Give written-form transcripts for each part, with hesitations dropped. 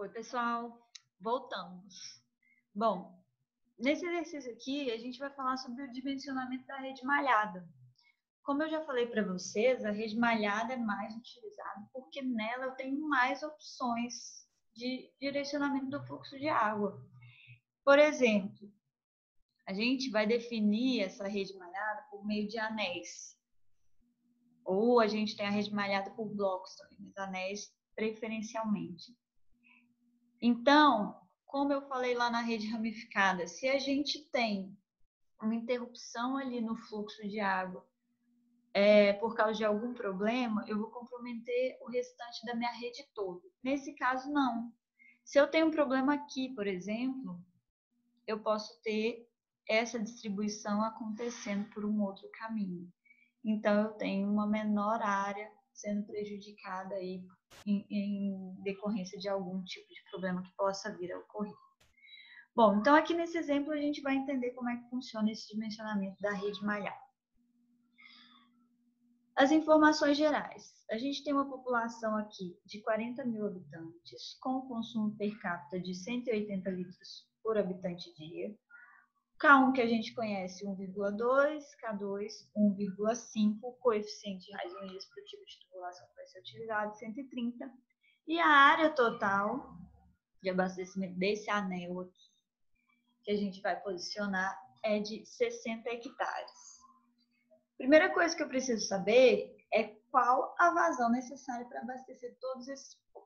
Oi, pessoal, voltamos. Bom, nesse exercício aqui, a gente vai falar sobre o dimensionamento da rede malhada. Como eu já falei para vocês, a rede malhada é mais utilizada porque nela eu tenho mais opções de direcionamento do fluxo de água. Por exemplo, a gente vai definir essa rede malhada por meio de anéis. Ou a gente tem a rede malhada por blocos também, mas anéis preferencialmente. Então, como eu falei lá na rede ramificada, se a gente tem uma interrupção ali no fluxo de água por causa de algum problema, eu vou comprometer o restante da minha rede toda. Nesse caso, não. Se eu tenho um problema aqui, por exemplo, eu posso ter essa distribuição acontecendo por um outro caminho. Então, eu tenho uma menor área sendo prejudicada aí em decorrência de algum tipo de problema que possa vir a ocorrer. Bom, então aqui nesse exemplo a gente vai entender como é que funciona esse dimensionamento da rede malhada. As informações gerais. A gente tem uma população aqui de 40 mil habitantes, com consumo per capita de 180 litros por habitante dia. K1 que a gente conhece 1,2, K2 1,5, o coeficiente de Reisman para o tipo de tubulação que vai ser utilizado 130, e a área total de abastecimento desse anel aqui, que a gente vai posicionar, é de 60 hectares. Primeira coisa que eu preciso saber é qual a vazão necessária para abastecer todos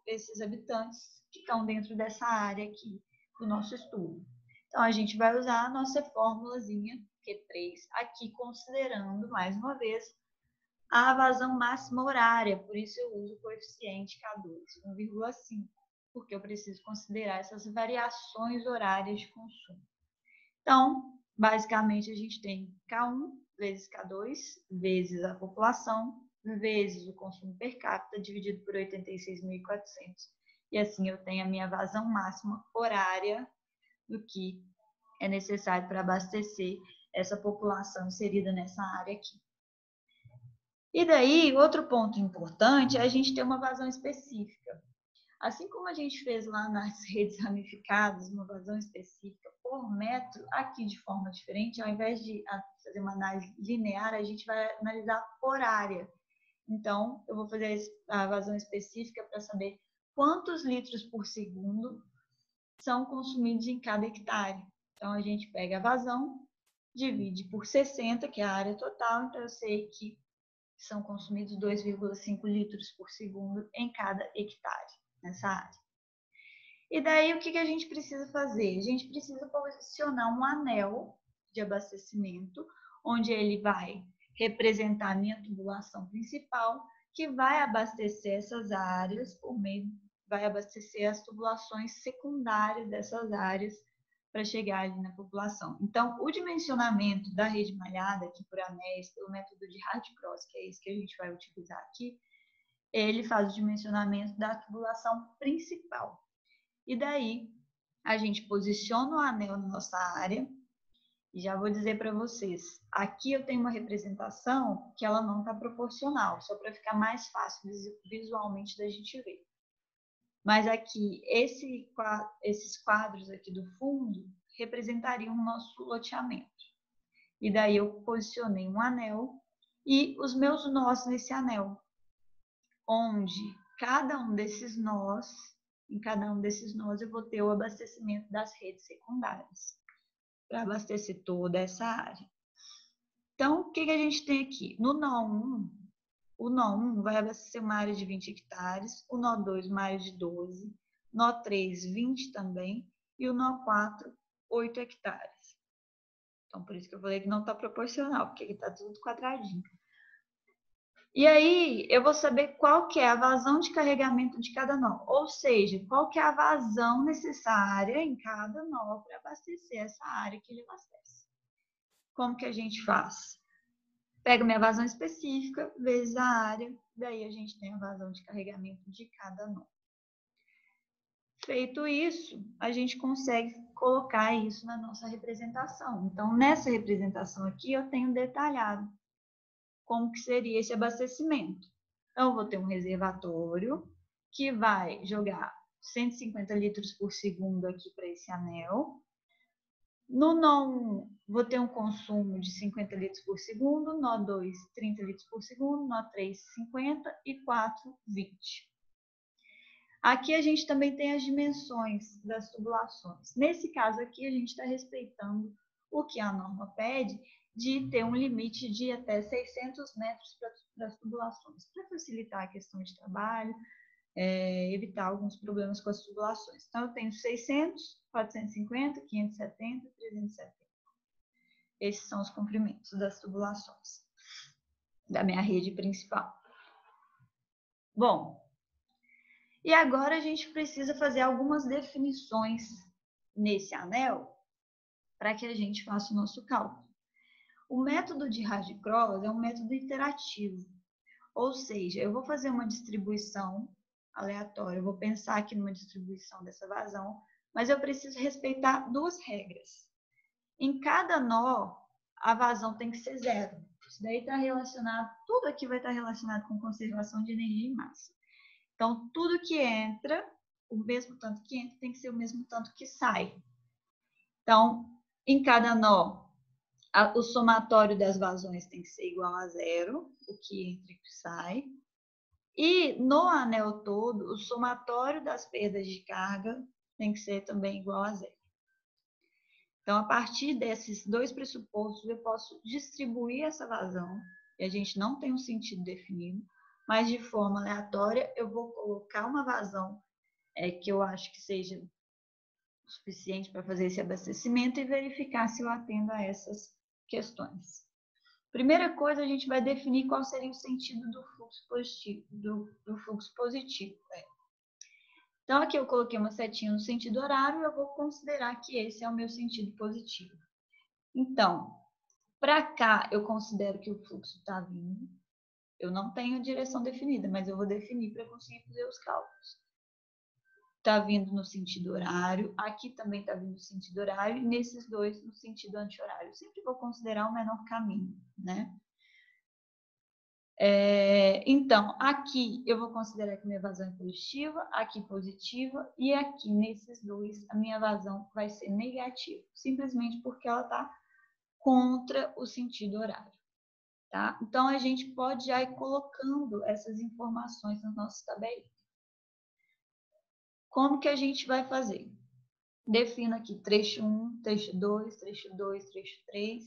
esses habitantes que estão dentro dessa área aqui do nosso estudo. Então, a gente vai usar a nossa formulazinha Q3 aqui, considerando, mais uma vez, a vazão máxima horária. Por isso, eu uso o coeficiente K2, 1,5, porque eu preciso considerar essas variações horárias de consumo. Então, basicamente, a gente tem K1 vezes K2, vezes a população, vezes o consumo per capita, dividido por 86.400. E assim eu tenho a minha vazão máxima horária do que é necessário para abastecer essa população inserida nessa área aqui. E daí, outro ponto importante é a gente ter uma vazão específica. Assim como a gente fez lá nas redes ramificadas, uma vazão específica por metro, aqui de forma diferente, ao invés de fazer uma análise linear, a gente vai analisar por área. Então, eu vou fazer a vazão específica para saber quantos litros por segundo são consumidos em cada hectare. Então, a gente pega a vazão, divide por 60, que é a área total, então eu sei que são consumidos 2,5 litros por segundo em cada hectare nessa área. E daí, o que a gente precisa fazer? A gente precisa posicionar um anel de abastecimento, onde ele vai representar a minha tubulação principal, que vai abastecer essas áreas por meio, vai abastecer as tubulações secundárias dessas áreas para chegar ali na população. Então, o dimensionamento da rede malhada, aqui por anéis, pelo método de Hart-Cross, que é esse que a gente vai utilizar aqui, ele faz o dimensionamento da tubulação principal. E daí, a gente posiciona o anel na nossa área, e já vou dizer para vocês, aqui eu tenho uma representação que ela não está proporcional, só para ficar mais fácil visualmente da gente ver. Mas aqui, esses quadros aqui do fundo representariam o nosso loteamento. E daí eu posicionei um anel e os meus nós nesse anel, onde cada um desses nós, em cada um desses nós eu vou ter o abastecimento das redes secundárias, para abastecer toda essa área. Então, o que a gente tem aqui? No nó 1, o nó 1 vai abastecer uma área de 20 hectares, o nó 2 uma área de 12, nó 3, 20 também, e o nó 4, 8 hectares. Então, por isso que eu falei que não está proporcional, porque aqui está tudo quadradinho. E aí, eu vou saber qual que é a vazão de carregamento de cada nó, ou seja, qual que é a vazão necessária em cada nó para abastecer essa área que ele abastece. Como que a gente faz? Pego minha vazão específica, vezes a área, daí a gente tem a vazão de carregamento de cada nó. Feito isso, a gente consegue colocar isso na nossa representação. Então, nessa representação aqui, eu tenho detalhado como que seria esse abastecimento. Então, eu vou ter um reservatório que vai jogar 150 litros por segundo aqui para esse anel. No nó 1, vou ter um consumo de 50 litros por segundo, nó 2, 30 litros por segundo, nó 3, 50 e 4, 20. Aqui a gente também tem as dimensões das tubulações. Nesse caso aqui, a gente está respeitando o que a norma pede de ter um limite de até 600 metros para as tubulações, para facilitar a questão de trabalho, evitar alguns problemas com as tubulações. Então, eu tenho 600, 450, 570, 370. Esses são os comprimentos das tubulações da minha rede principal. Bom, e agora a gente precisa fazer algumas definições nesse anel para que a gente faça o nosso cálculo. O método de Haji-Cross é um método iterativo, ou seja, eu vou fazer uma distribuição aleatória, eu vou pensar aqui numa distribuição dessa vazão, mas eu preciso respeitar duas regras. Em cada nó, a vazão tem que ser zero. Isso daí está relacionado, tudo aqui vai estar relacionado com conservação de energia e massa. Então, tudo que entra, o mesmo tanto que entra, tem que ser o mesmo tanto que sai. Então, em cada nó, o somatório das vazões tem que ser igual a zero, o que entra e o que sai. E no anel todo, o somatório das perdas de carga tem que ser também igual a zero. Então, a partir desses dois pressupostos, eu posso distribuir essa vazão, e a gente não tem um sentido definido, mas de forma aleatória, eu vou colocar uma vazão que eu acho que seja suficiente para fazer esse abastecimento e verificar se eu atendo a essas questões. Primeira coisa, a gente vai definir qual seria o sentido do fluxo positivo. Então, aqui eu coloquei uma setinha no sentido horário e eu vou considerar que esse é o meu sentido positivo. Então, para cá, eu considero que o fluxo está vindo. Eu não tenho a direção definida, mas eu vou definir para conseguir fazer os cálculos. Está vindo no sentido horário, aqui também está vindo no sentido horário, e nesses dois no sentido anti-horário. Eu sempre vou considerar o menor caminho, né? Então, aqui eu vou considerar que minha vazão é positiva, aqui positiva, e aqui nesses dois a minha vazão vai ser negativa, simplesmente porque ela está contra o sentido horário. Tá? Então, a gente pode já ir colocando essas informações nas nossas tabelinhas. Como que a gente vai fazer? Defino aqui trecho 1, trecho 2, trecho 2, trecho 3,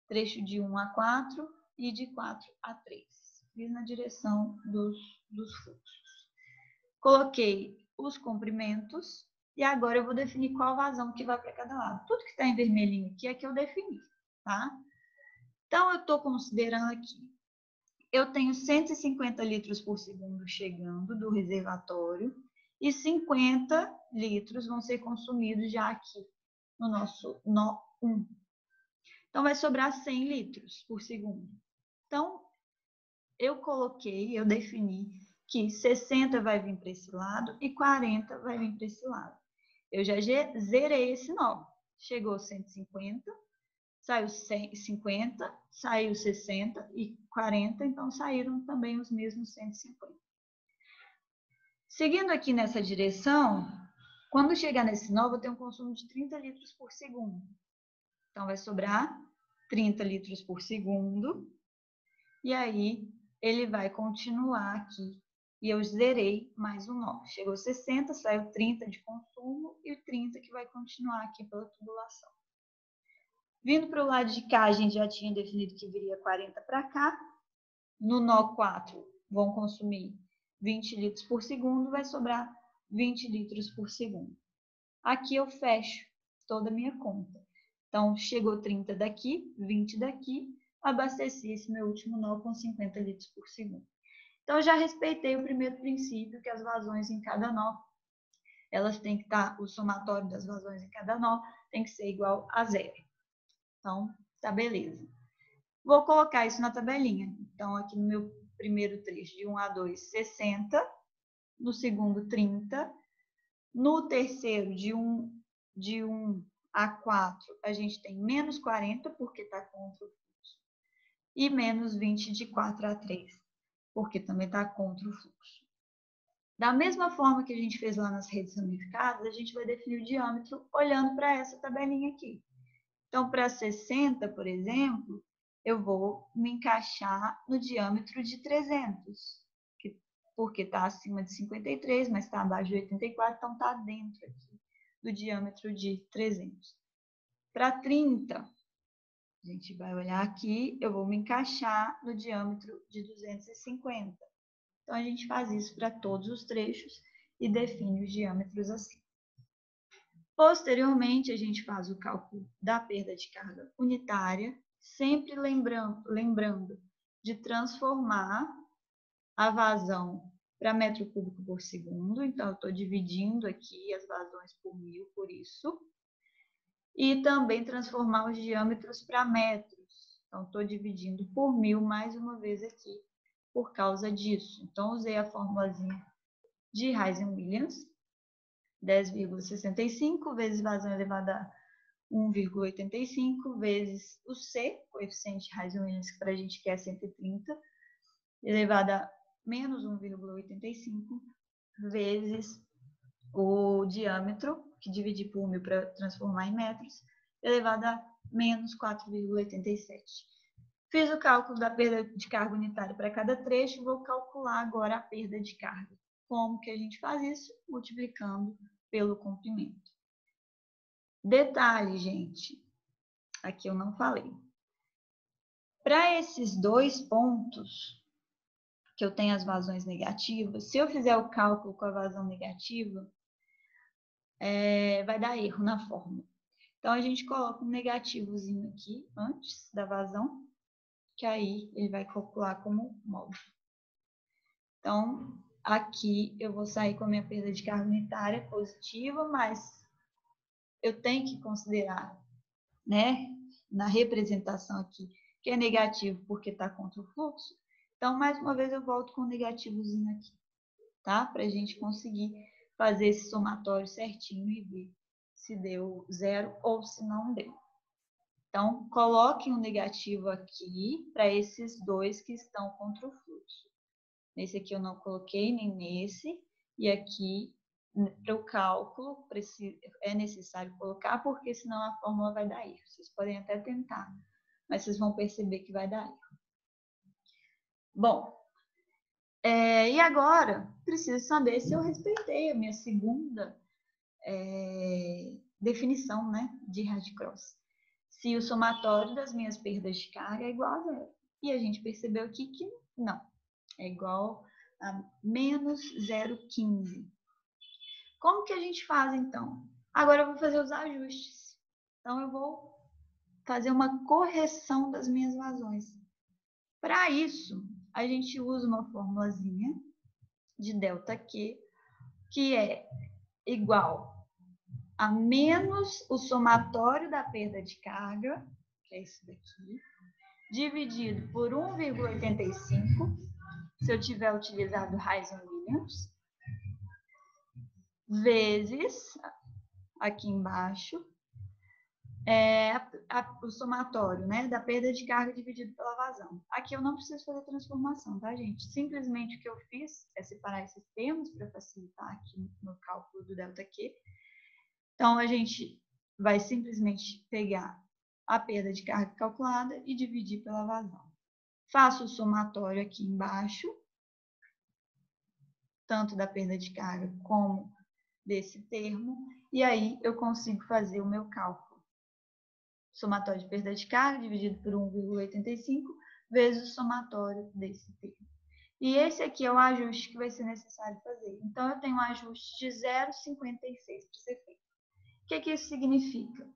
trecho de 1 a 4 e de 4 a 3. Fiz na direção dos fluxos. Coloquei os comprimentos e agora eu vou definir qual vazão que vai para cada lado. Tudo que está em vermelhinho aqui é que eu defini, tá? Então, eu estou considerando aqui. Eu tenho 150 litros por segundo chegando do reservatório e 50 litros vão ser consumidos já aqui no nosso nó 1. Então, vai sobrar 100 litros por segundo. Então, eu defini que 60 vai vir para esse lado e 40 vai vir para esse lado. Eu já zerei esse nó. Chegou 150, saiu 50, saiu 60 e 40, então saíram também os mesmos 150. Seguindo aqui nessa direção, quando chegar nesse nó, vou ter um consumo de 30 litros por segundo. Então, vai sobrar 30 litros por segundo. E aí, ele vai continuar aqui. E eu zerei mais um nó. Chegou 60, saiu 30 de consumo e o 30 que vai continuar aqui pela tubulação. Vindo para o lado de cá, a gente já tinha definido que viria 40 para cá. No nó 4, vão consumir 20 litros por segundo, vai sobrar 20 litros por segundo. Aqui eu fecho toda a minha conta. Então, chegou 30 daqui, 20 daqui, abasteci esse meu último nó com 50 litros por segundo. Então, eu já respeitei o primeiro princípio, que as vazões em cada nó, elas têm que estar, o somatório das vazões em cada nó tem que ser igual a zero. Então, tá beleza. Vou colocar isso na tabelinha. Então, aqui no meu primeiro trecho, de 1 a 2, 60. No segundo, 30. No terceiro, de 1 a 4, a gente tem menos 40, porque está contra o fluxo. E menos 20 de 4 a 3, porque também está contra o fluxo. Da mesma forma que a gente fez lá nas redes ramificadas, a gente vai definir o diâmetro olhando para essa tabelinha aqui. Então, para 60, por exemplo, eu vou me encaixar no diâmetro de 300, porque está acima de 53, mas está abaixo de 84, então está dentro aqui do diâmetro de 300. Para 30, a gente vai olhar aqui, eu vou me encaixar no diâmetro de 250. Então, a gente faz isso para todos os trechos e define os diâmetros assim. Posteriormente, a gente faz o cálculo da perda de carga unitária, sempre lembrando de transformar a vazão para metro cúbico por segundo. Então, eu estou dividindo aqui as vazões por 1000 por isso. E também transformar os diâmetros para metros. Então, estou dividindo por 1000 mais uma vez aqui, por causa disso. Então, usei a formulazinha de Heisen-Williams, 10,65 vezes vazão elevado a 1,85 vezes o C, coeficiente Heisen-Williams, que para a gente quer 130, elevado a menos 1,85 vezes o diâmetro, que dividi por 1000 para transformar em metros, elevado a menos 4,87. Fiz o cálculo da perda de carga unitária para cada trecho, vou calcular agora a perda de carga. Como que a gente faz isso? Multiplicando pelo comprimento. Detalhe, gente, aqui eu não falei. Para esses dois pontos, que eu tenho as vazões negativas, se eu fizer o cálculo com a vazão negativa, vai dar erro na fórmula. Então, a gente coloca um negativozinho aqui antes da vazão, que aí ele vai calcular como módulo. Então, aqui eu vou sair com a minha perda de carga unitária positiva, mas eu tenho que considerar, né, na representação aqui, que é negativo porque está contra o fluxo. Então, mais uma vez, eu volto com o negativozinho aqui, tá? Para a gente conseguir fazer esse somatório certinho e ver se deu zero ou se não deu. Então, coloque um negativo aqui para esses dois que estão contra o fluxo. Nesse aqui eu não coloquei, nem nesse. E aqui, para o cálculo, é necessário colocar, porque senão a fórmula vai dar erro. Vocês podem até tentar, mas vocês vão perceber que vai dar erro. Bom, e agora, preciso saber se eu respeitei a minha segunda definição, né, de Radcross. Se o somatório das minhas perdas de carga é igual a zero. E a gente percebeu aqui que não. É igual a menos 0,15. Como que a gente faz, então? Agora eu vou fazer os ajustes. Então, eu vou fazer uma correção das minhas vazões. Para isso, a gente usa uma formulazinha de ΔQ, que é igual a menos o somatório da perda de carga, que é isso daqui, dividido por 1,85, se eu tiver utilizado Heisen-Williams, vezes, aqui embaixo, o somatório, né, da perda de carga dividido pela vazão. Aqui eu não preciso fazer transformação, tá, gente? Simplesmente o que eu fiz é separar esses termos para facilitar aqui no cálculo do ΔQ. Então, a gente vai simplesmente pegar a perda de carga calculada e dividir pela vazão. Faço o somatório aqui embaixo, tanto da perda de carga como desse termo, e aí eu consigo fazer o meu cálculo. Somatório de perda de carga dividido por 1,85 vezes o somatório desse termo. E esse aqui é o ajuste que vai ser necessário fazer. Então, eu tenho um ajuste de 0,56 para ser feito. O que isso significa?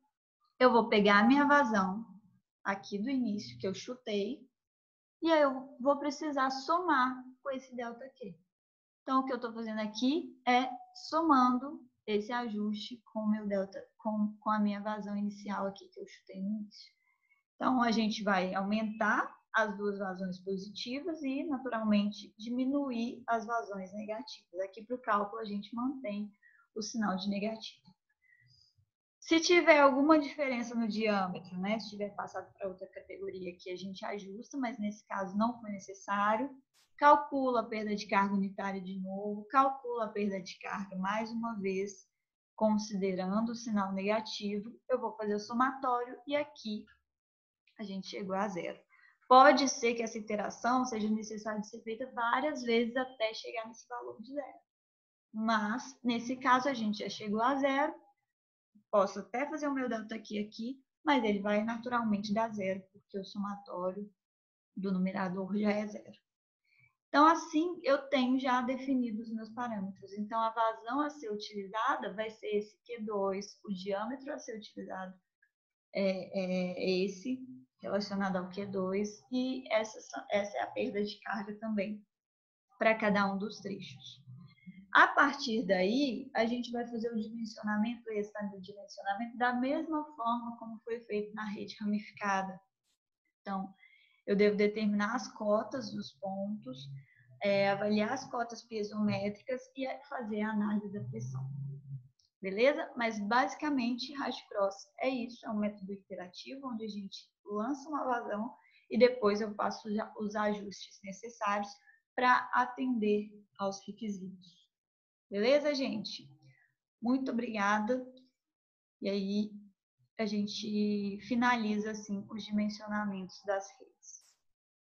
Eu vou pegar a minha vazão aqui do início, que eu chutei, e aí eu vou precisar somar com esse ΔQ. Então, o que eu estou fazendo aqui é somando esse ajuste com o meu com a minha vazão inicial aqui que eu chutei no início. Então, a gente vai aumentar as duas vazões positivas e, naturalmente, diminuir as vazões negativas. Aqui para o cálculo, a gente mantém o sinal de negativo. Se tiver alguma diferença no diâmetro, né? Se tiver passado para outra categoria aqui, a gente ajusta, mas nesse caso não foi necessário. Calcula a perda de carga unitária de novo, calcula a perda de carga mais uma vez, considerando o sinal negativo. Eu vou fazer o somatório e aqui a gente chegou a zero. Pode ser que essa iteração seja necessária de ser feita várias vezes até chegar nesse valor de zero. Mas, nesse caso, a gente já chegou a zero. Posso até fazer o meu dado aqui, mas ele vai naturalmente dar zero, porque o somatório do numerador já é zero. Então, assim, eu tenho já definido os meus parâmetros. Então, a vazão a ser utilizada vai ser esse Q2, o diâmetro a ser utilizado é esse, relacionado ao Q2, e essa é a perda de carga também, para cada um dos trechos. A partir daí, a gente vai fazer o dimensionamento, esse dimensionamento, da mesma forma como foi feito na rede ramificada. Então, eu devo determinar as cotas dos pontos, avaliar as cotas piezométricas e fazer a análise da pressão. Beleza? Mas, basicamente, Hashcross é isso, é um método iterativo, onde a gente lança uma vazão e depois eu faço os ajustes necessários para atender aos requisitos. Beleza, gente? Muito obrigada. E aí, a gente finaliza, assim, os dimensionamentos das redes.